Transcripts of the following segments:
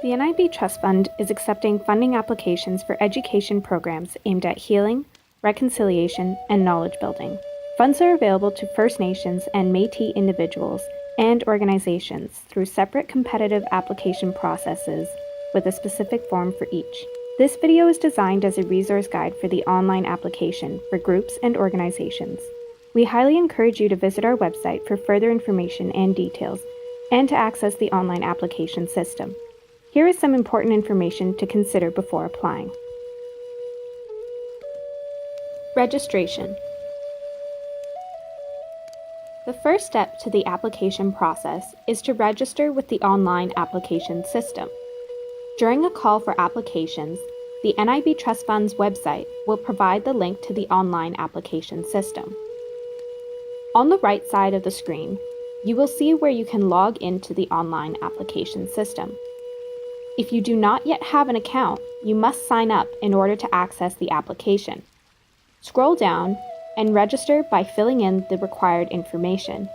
The NIB Trust Fund is accepting funding applications for education programs aimed at healing, reconciliation, and knowledge building. Funds are available to First Nations and Métis individuals and organizations through separate competitive application processes with a specific form for each. This video is designed as a resource guide for the online application for groups and organizations. We highly encourage you to visit our website for further information and details, and to access the online application system. Here is some important information to consider before applying. Registration. The first step to the application process is to register with the online application system. During a call for applications, the NIB Trust Fund's website will provide the link to the online application system. On the right side of the screen, you will see where you can log into the online application system. If you do not yet have an account, you must sign up in order to access the application. Scroll down and register by filling in the required information.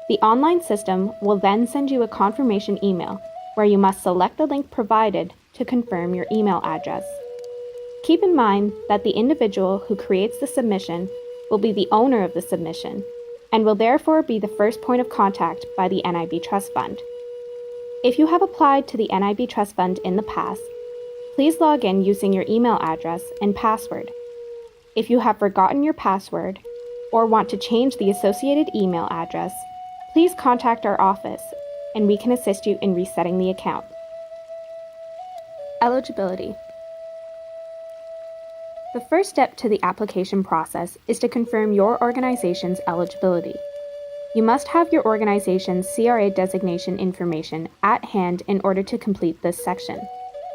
The online system will then send you a confirmation email where you must select the link provided to confirm your email address. Keep in mind that the individual who creates the submission will be the owner of the submission and will therefore be the first point of contact by the NIB Trust Fund. If you have applied to the NIB Trust Fund in the past, please log in using your email address and password. If you have forgotten your password or want to change the associated email address, please contact our office and we can assist you in resetting the account. Eligibility. The first step to the application process is to confirm your organization's eligibility. You must have your organization's CRA designation information at hand in order to complete this section.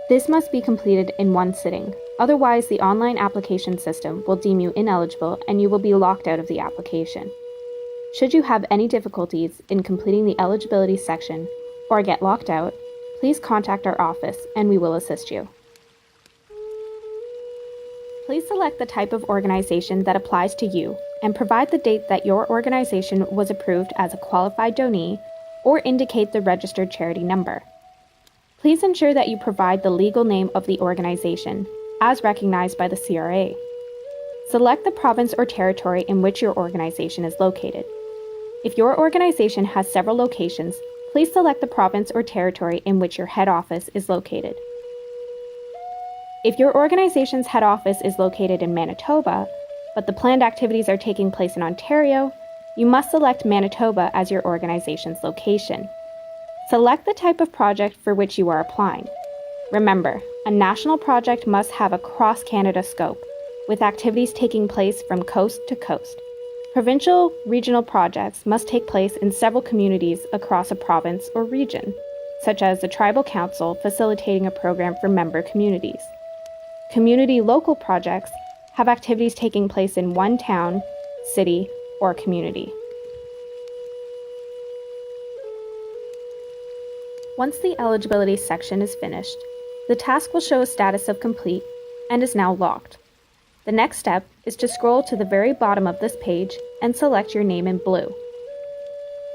This must be completed in one sitting, otherwise the online application system will deem you ineligible and you will be locked out of the application. Should you have any difficulties in completing the eligibility section or get locked out, please contact our office and we will assist you. Please select the type of organization that applies to you and provide the date that your organization was approved as a qualified donee or indicate the registered charity number. Please ensure that you provide the legal name of the organization, as recognized by the CRA. Select the province or territory in which your organization is located. If your organization has several locations, please select the province or territory in which your head office is located. If your organization's head office is located in Manitoba, but the planned activities are taking place in Ontario, you must select Manitoba as your organization's location. Select the type of project for which you are applying. Remember, a national project must have a cross-Canada scope, with activities taking place from coast to coast. Provincial, regional projects must take place in several communities across a province or region, such as the Tribal Council facilitating a program for member communities. Community local projects have activities taking place in one town, city, or community. Once the eligibility section is finished, the task will show a status of complete and is now locked. The next step is to scroll to the very bottom of this page and select your name in blue.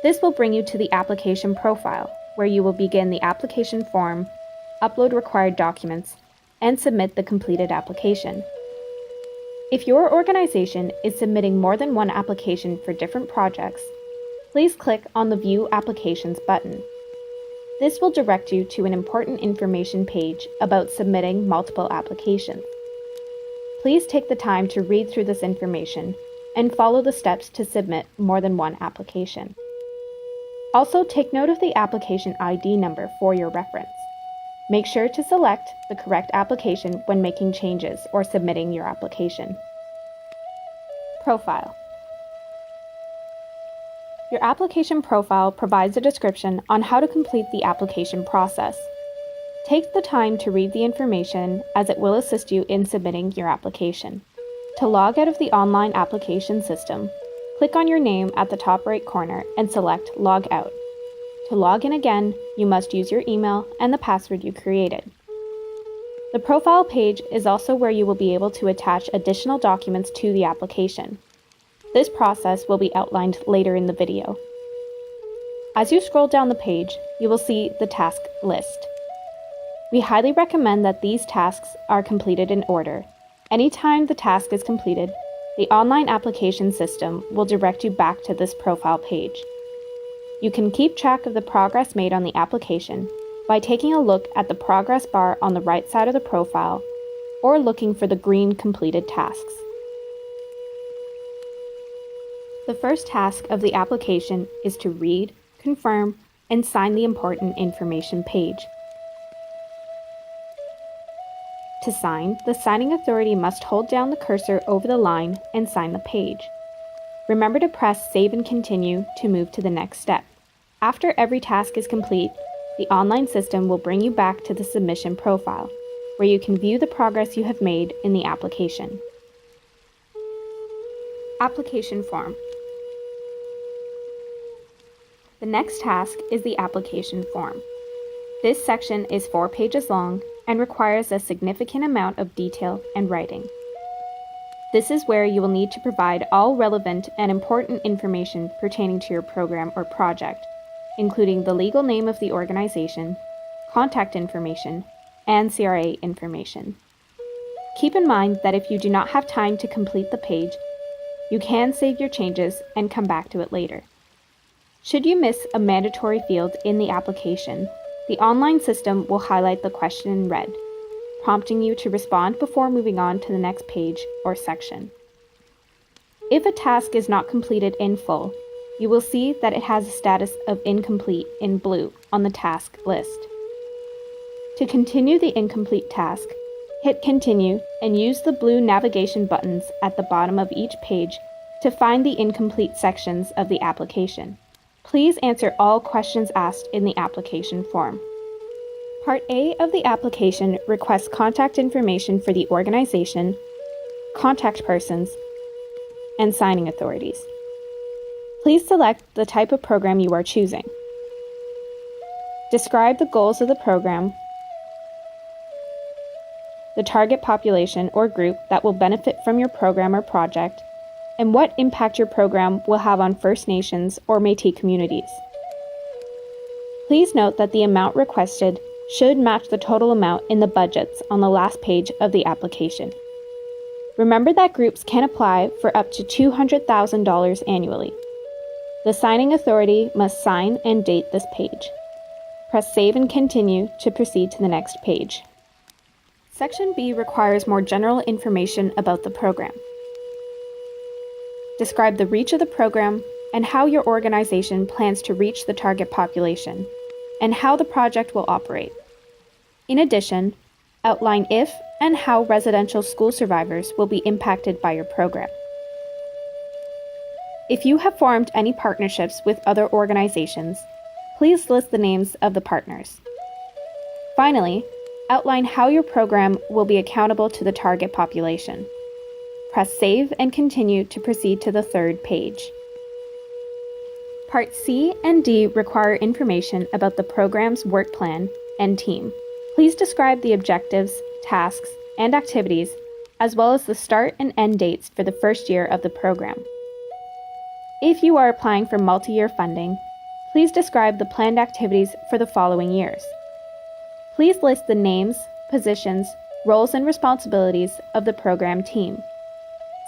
This will bring you to the application profile, where you will begin the application form, upload required documents, and submit the completed application. If your organization is submitting more than one application for different projects, please click on the View Applications button. This will direct you to an important information page about submitting multiple applications. Please take the time to read through this information and follow the steps to submit more than one application. Also, take note of the application ID number for your reference. Make sure to select the correct application when making changes or submitting your application. Profile. Your application profile provides a description on how to complete the application process. Take the time to read the information as it will assist you in submitting your application. To log out of the online application system, click on your name at the top right corner and select Log Out. To log in again, you must use your email and the password you created. The profile page is also where you will be able to attach additional documents to the application. This process will be outlined later in the video. As you scroll down the page, you will see the task list. We highly recommend that these tasks are completed in order. Anytime the task is completed, the online application system will direct you back to this profile page. You can keep track of the progress made on the application by taking a look at the progress bar on the right side of the profile or looking for the green completed tasks. The first task of the application is to read, confirm, and sign the important information page. To sign, the signing authority must hold down the cursor over the line and sign the page. Remember to press Save and Continue to move to the next step. After every task is complete, the online system will bring you back to the submission profile, where you can view the progress you have made in the application. Application form. The next task is the application form. This section is 4 pages long and requires a significant amount of detail and writing. This is where you will need to provide all relevant and important information pertaining to your program or project, including the legal name of the organization, contact information, and CRA information. Keep in mind that if you do not have time to complete the page, you can save your changes and come back to it later. Should you miss a mandatory field in the application, the online system will highlight the question in red, prompting you to respond before moving on to the next page or section. If a task is not completed in full, you will see that it has a status of incomplete in blue on the task list. To continue the incomplete task, hit Continue and use the blue navigation buttons at the bottom of each page to find the incomplete sections of the application. Please answer all questions asked in the application form. Part A of the application requests contact information for the organization, contact persons, and signing authorities. Please select the type of program you are choosing. Describe the goals of the program, the target population or group that will benefit from your program or project, and what impact your program will have on First Nations or Métis communities. Please note that the amount requested should match the total amount in the budgets on the last page of the application. Remember that groups can apply for up to $200,000 annually. The signing authority must sign and date this page. Press Save and Continue to proceed to the next page. Section B requires more general information about the program. Describe the reach of the program and how your organization plans to reach the target population, and how the project will operate. In addition, outline if and how residential school survivors will be impacted by your program. If you have formed any partnerships with other organizations, please list the names of the partners. Finally, outline how your program will be accountable to the target population. Press Save and Continue to proceed to the third page. Part C and D require information about the program's work plan and team. Please describe the objectives, tasks, and activities, as well as the start and end dates for the first year of the program. If you are applying for multi-year funding, please describe the planned activities for the following years. Please list the names, positions, roles, and responsibilities of the program team.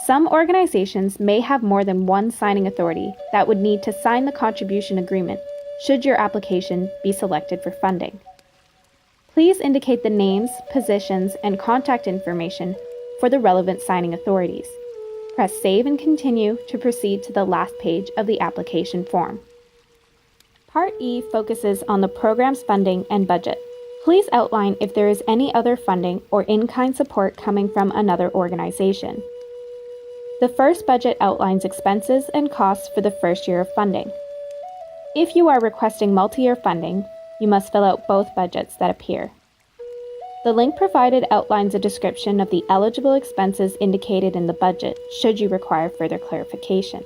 Some organizations may have more than one signing authority that would need to sign the contribution agreement should your application be selected for funding. Please indicate the names, positions, and contact information for the relevant signing authorities. Press Save and Continue to proceed to the last page of the application form. Part E focuses on the program's funding and budget. Please outline if there is any other funding or in-kind support coming from another organization. The first budget outlines expenses and costs for the first year of funding. If you are requesting multi-year funding, you must fill out both budgets that appear. The link provided outlines a description of the eligible expenses indicated in the budget should you require further clarification.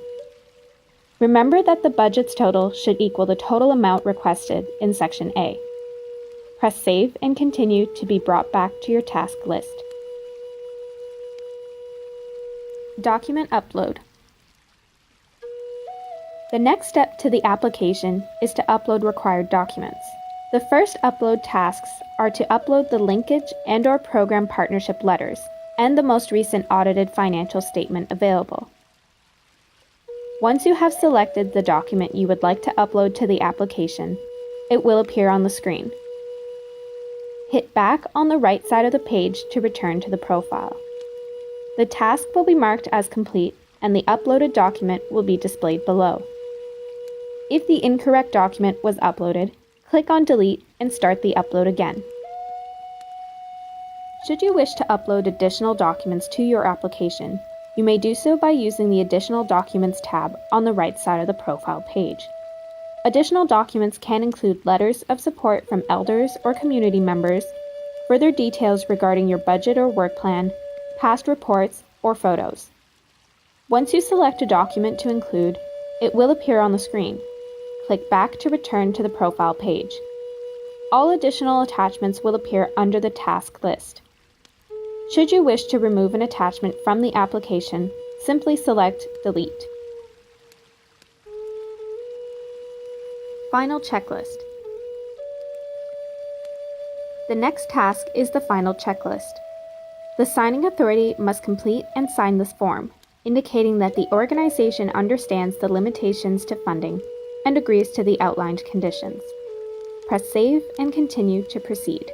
Remember that the budget's total should equal the total amount requested in Section A. Press Save and Continue to be brought back to your task list. Document upload. The next step to the application is to upload required documents. The first upload tasks are to upload the linkage and/or program partnership letters and the most recent audited financial statement available. Once you have selected the document you would like to upload to the application, it will appear on the screen. Hit back on the right side of the page to return to the profile. The task will be marked as complete and the uploaded document will be displayed below. If the incorrect document was uploaded, click on Delete and start the upload again. Should you wish to upload additional documents to your application, you may do so by using the Additional Documents tab on the right side of the profile page. Additional documents can include letters of support from elders or community members, further details regarding your budget or work plan, past reports, or photos. Once you select a document to include, it will appear on the screen. Click back to return to the profile page. All additional attachments will appear under the task list. Should you wish to remove an attachment from the application, simply select Delete. Final checklist. The next task is the final checklist. The signing authority must complete and sign this form, indicating that the organization understands the limitations to funding and agrees to the outlined conditions. Press Save and continue to proceed.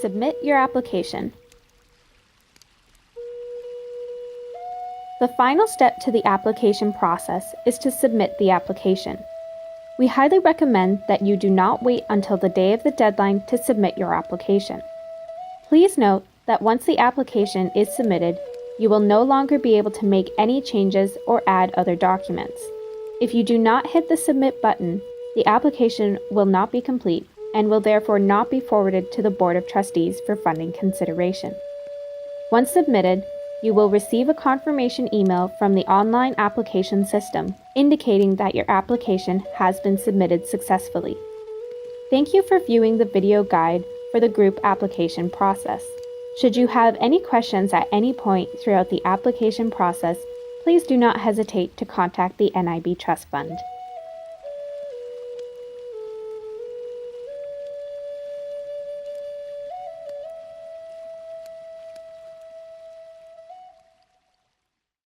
Submit your application. The final step to the application process is to submit the application. We highly recommend that you do not wait until the day of the deadline to submit your application. Please note that once the application is submitted, you will no longer be able to make any changes or add other documents. If you do not hit the Submit button, the application will not be complete and will therefore not be forwarded to the Board of Trustees for funding consideration. Once submitted, you will receive a confirmation email from the online application system indicating that your application has been submitted successfully. Thank you for viewing the video guide for the group application process. Should you have any questions at any point throughout the application process, please do not hesitate to contact the NIB Trust Fund.